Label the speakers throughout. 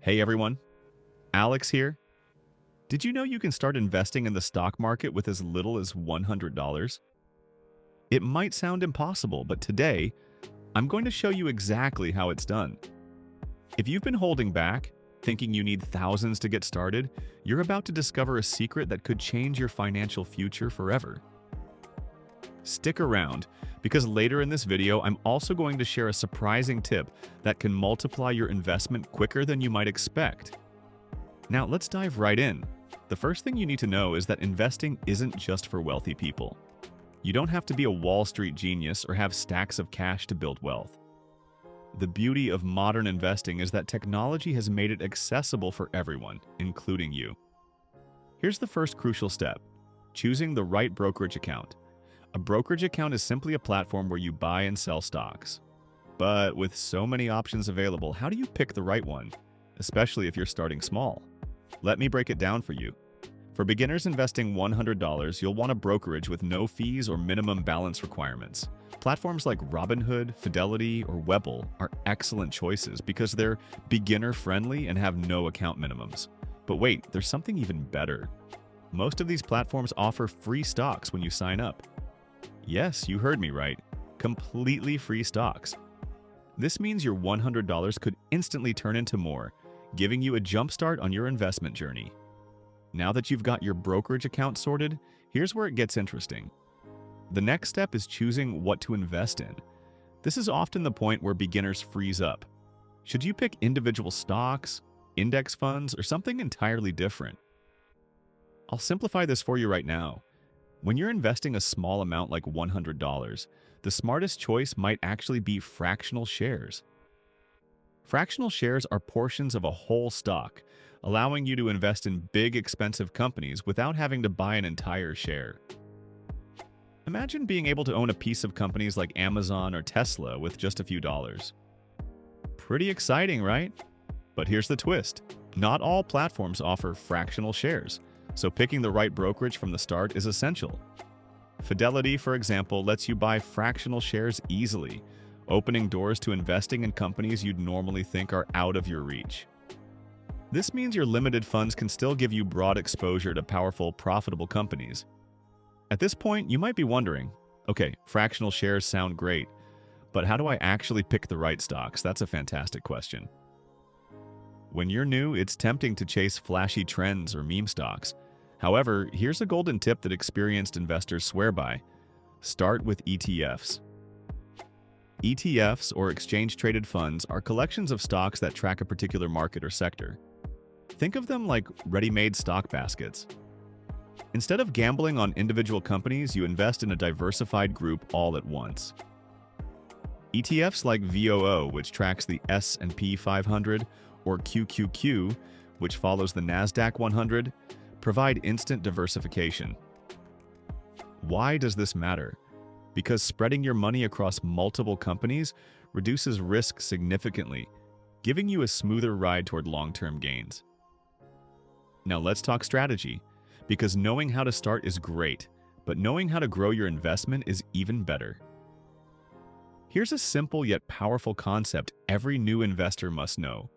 Speaker 1: Hey everyone, Alex here. Did you know you can start investing in the stock market with as little as $100? It might sound impossible, but today, I'm going to show you exactly how it's done. If you've been holding back, thinking you need thousands to get started, you're about to discover a secret that could change your financial future forever. Stick around, because later in this video, I'm also going to share a surprising tip that can multiply your investment quicker than you might expect. Now, let's dive right in. The first thing you need to know is that investing isn't just for wealthy people. You don't have to be a Wall Street genius or have stacks of cash to build wealth. The beauty of modern investing is that technology has made it accessible for everyone, including you. Here's the first crucial step: choosing the right brokerage account. A brokerage account is simply a platform where you buy and sell stocks. But with so many options available, how do you pick the right one, especially if you're starting small? Let me break it down for you. For beginners investing $100, you'll want a brokerage with no fees or minimum balance requirements. Platforms like Robinhood, Fidelity, or Webull are excellent choices because they're beginner-friendly and have no account minimums. But wait, there's something even better. Most of these platforms offer free stocks when you sign up. Yes, you heard me right. Completely free stocks. This means your $100 could instantly turn into more, giving you a jumpstart on your investment journey. Now that you've got your brokerage account sorted, here's where it gets interesting. The next step is choosing what to invest in. This is often the point where beginners freeze up. Should you pick individual stocks, index funds, or something entirely different? I'll simplify this for you right now. When you're investing a small amount like $100, the smartest choice might actually be fractional shares. Fractional shares are portions of a whole stock, allowing you to invest in big, expensive companies without having to buy an entire share. Imagine being able to own a piece of companies like Amazon or Tesla with just a few dollars. Pretty exciting, right? But here's the twist. Not all platforms offer fractional shares, so picking the right brokerage from the start is essential. Fidelity, for example, lets you buy fractional shares easily, opening doors to investing in companies you'd normally think are out of your reach. This means your limited funds can still give you broad exposure to powerful, profitable companies. At this point, you might be wondering, okay, fractional shares sound great, but how do I actually pick the right stocks? That's a fantastic question. When you're new, it's tempting to chase flashy trends or meme stocks. However, here's a golden tip that experienced investors swear by. Start with ETFs. ETFs, or exchange-traded funds, are collections of stocks that track a particular market or sector. Think of them like ready-made stock baskets. Instead of gambling on individual companies, you invest in a diversified group all at once. ETFs like VOO, which tracks the S&P 500, or QQQ, which follows the NASDAQ 100, provide instant diversification. Why does this matter? Because spreading your money across multiple companies reduces risk significantly, giving you a smoother ride toward long-term gains. Now let's talk strategy, because knowing how to start is great, but knowing how to grow your investment is even better. Here's a simple yet powerful concept every new investor must know: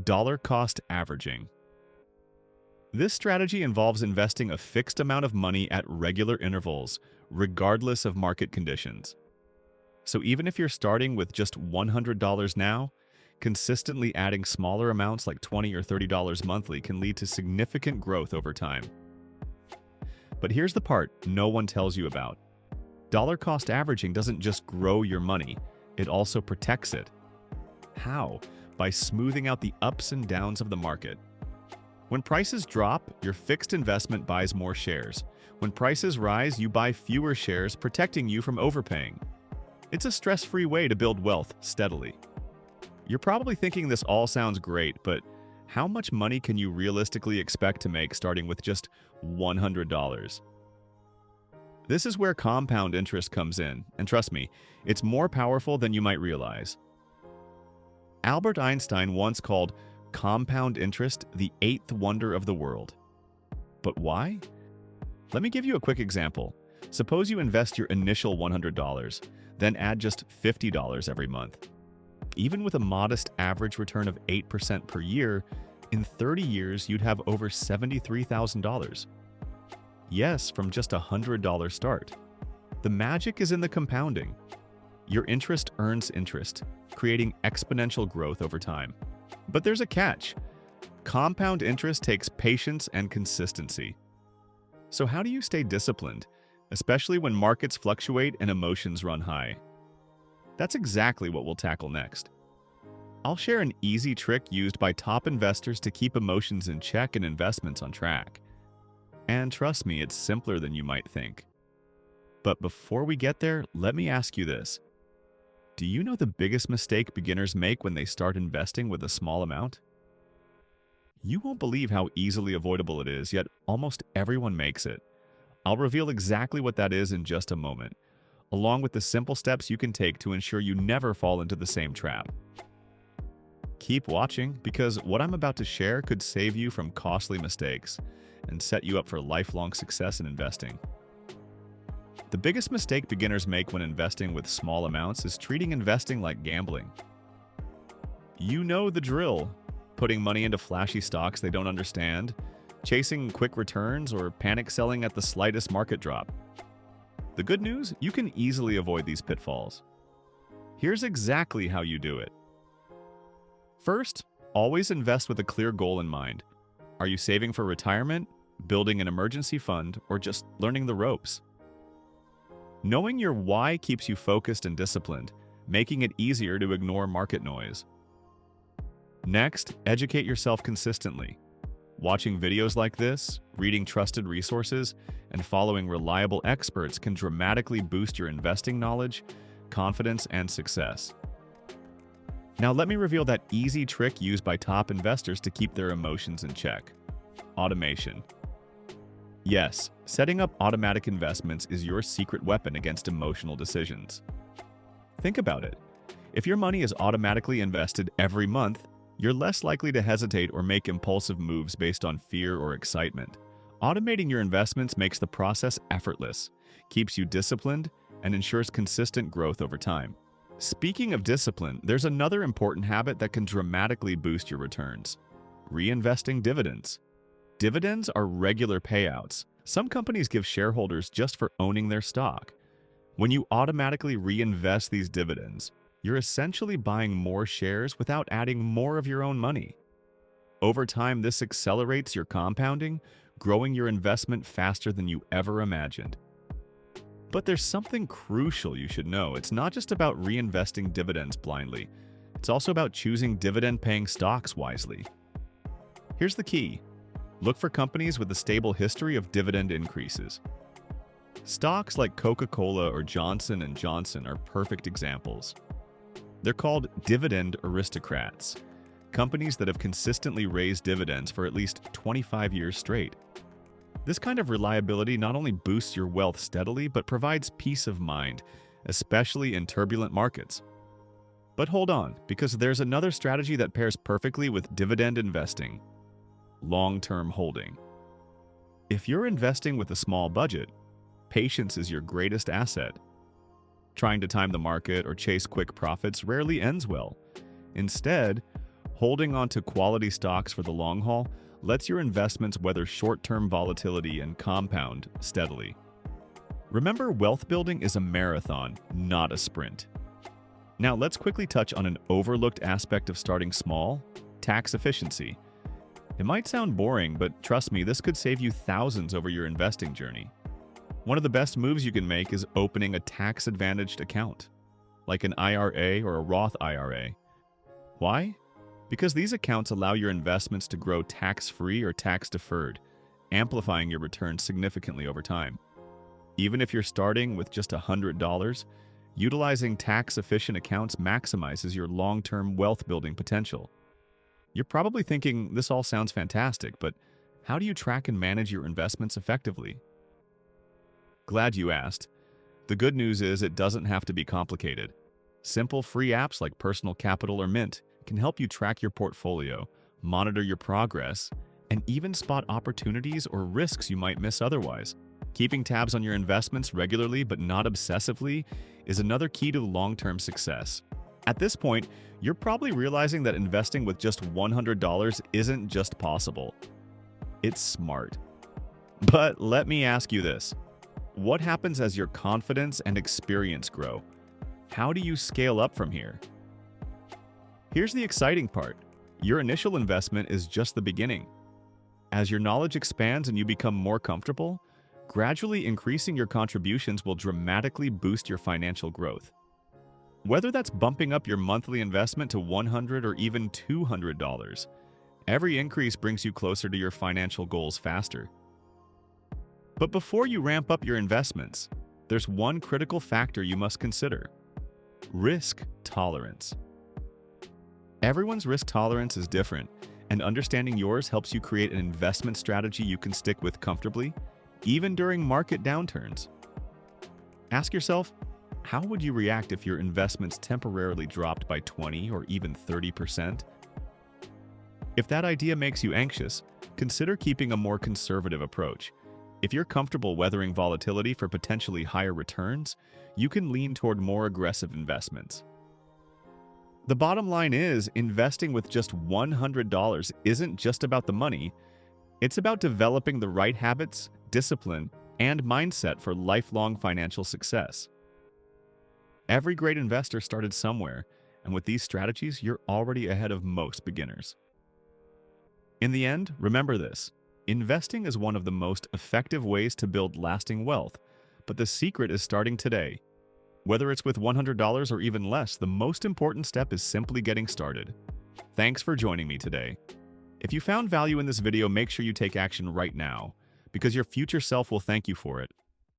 Speaker 1: dollar cost averaging. This strategy involves investing a fixed amount of money at regular intervals, regardless of market conditions. So even if you're starting with just $100 now, consistently adding smaller amounts like $20 or $30 monthly can lead to significant growth over time. But here's the part no one tells you about. Dollar cost averaging doesn't just grow your money, it also protects it. How? By smoothing out the ups and downs of the market. When prices drop, your fixed investment buys more shares. When prices rise, you buy fewer shares, protecting you from overpaying. It's a stress-free way to build wealth steadily. You're probably thinking this all sounds great, but how much money can you realistically expect to make starting with just $100? This is where compound interest comes in, and trust me, it's more powerful than you might realize. Albert Einstein once called compound interest the eighth wonder of the world. But why? Let me give you a quick example. Suppose you invest your initial $100, then add just $50 every month. Even with a modest average return of 8% per year, in 30 years you'd have over $73,000. Yes, from just a $100 start. The magic is in the compounding. Your interest earns interest, creating exponential growth over time. But there's a catch. Compound interest takes patience and consistency. So how do you stay disciplined, especially when markets fluctuate and emotions run high? That's exactly what we'll tackle next. I'll share an easy trick used by top investors to keep emotions in check and investments on track. And trust me, it's simpler than you might think. But before we get there, let me ask you this. Do you know the biggest mistake beginners make when they start investing with a small amount? You won't believe how easily avoidable it is, yet almost everyone makes it. I'll reveal exactly what that is in just a moment, along with the simple steps you can take to ensure you never fall into the same trap. Keep watching, because what I'm about to share could save you from costly mistakes and set you up for lifelong success in investing. The biggest mistake beginners make when investing with small amounts is treating investing like gambling. You know the drill: putting money into flashy stocks they don't understand, chasing quick returns, or panic selling at the slightest market drop. The good news? You can easily avoid these pitfalls. Here's exactly how you do it. First, always invest with a clear goal in mind. Are you saving for retirement, building an emergency fund, or just learning the ropes? Knowing your why keeps you focused and disciplined, making it easier to ignore market noise. Next, educate yourself consistently. Watching videos like this, reading trusted resources, and following reliable experts can dramatically boost your investing knowledge, confidence, and success. Now let me reveal that easy trick used by top investors to keep their emotions in check: automation. Yes, setting up automatic investments is your secret weapon against emotional decisions. Think about it. If your money is automatically invested every month, you're less likely to hesitate or make impulsive moves based on fear or excitement. Automating your investments makes the process effortless, keeps you disciplined, and ensures consistent growth over time. Speaking of discipline, there's another important habit that can dramatically boost your returns: reinvesting dividends. Dividends are regular payouts. Some companies give shareholders just for owning their stock. When you automatically reinvest these dividends, you're essentially buying more shares without adding more of your own money. Over time, this accelerates your compounding, growing your investment faster than you ever imagined. But there's something crucial you should know. It's not just about reinvesting dividends blindly. It's also about choosing dividend-paying stocks wisely. Here's the key. Look for companies with a stable history of dividend increases. Stocks like Coca-Cola or Johnson & Johnson are perfect examples. They're called dividend aristocrats, companies that have consistently raised dividends for at least 25 years straight. This kind of reliability not only boosts your wealth steadily, but provides peace of mind, especially in turbulent markets. But hold on, because there's another strategy that pairs perfectly with dividend investing: long-term holding. If you're investing with a small budget, patience is your greatest asset. Trying to time the market or chase quick profits rarely ends well. Instead, holding on to quality stocks for the long haul lets your investments weather short-term volatility and compound steadily. Remember, wealth building is a marathon, not a sprint. Now let's quickly touch on an overlooked aspect of starting small: tax efficiency. It might sound boring, but trust me, this could save you thousands over your investing journey. One of the best moves you can make is opening a tax-advantaged account, like an IRA or a Roth IRA. Why? Because these accounts allow your investments to grow tax-free or tax-deferred, amplifying your returns significantly over time. Even if you're starting with just $100, utilizing tax-efficient accounts maximizes your long-term wealth-building potential. You're probably thinking, this all sounds fantastic, but how do you track and manage your investments effectively? Glad you asked. The good news is it doesn't have to be complicated. Simple free apps like Personal Capital or Mint can help you track your portfolio, monitor your progress, and even spot opportunities or risks you might miss otherwise. Keeping tabs on your investments regularly but not obsessively is another key to long-term success. At this point, you're probably realizing that investing with just $100 isn't just possible. It's smart. But let me ask you this. What happens as your confidence and experience grow? How do you scale up from here? Here's the exciting part. Your initial investment is just the beginning. As your knowledge expands and you become more comfortable, gradually increasing your contributions will dramatically boost your financial growth. Whether that's bumping up your monthly investment to $100 or even $200, every increase brings you closer to your financial goals faster. But before you ramp up your investments, there's one critical factor you must consider: risk tolerance. Everyone's risk tolerance is different, and understanding yours helps you create an investment strategy you can stick with comfortably, even during market downturns. Ask yourself, how would you react if your investments temporarily dropped by 20 or even 30%? If that idea makes you anxious, consider keeping a more conservative approach. If you're comfortable weathering volatility for potentially higher returns, you can lean toward more aggressive investments. The bottom line is, investing with just $100 isn't just about the money, it's about developing the right habits, discipline, and mindset for lifelong financial success. Every great investor started somewhere, and with these strategies, you're already ahead of most beginners. In the end, remember this: investing is one of the most effective ways to build lasting wealth, but the secret is starting today. Whether it's with $100 or even less, the most important step is simply getting started. Thanks for joining me today. If you found value in this video, make sure you take action right now, because your future self will thank you for it.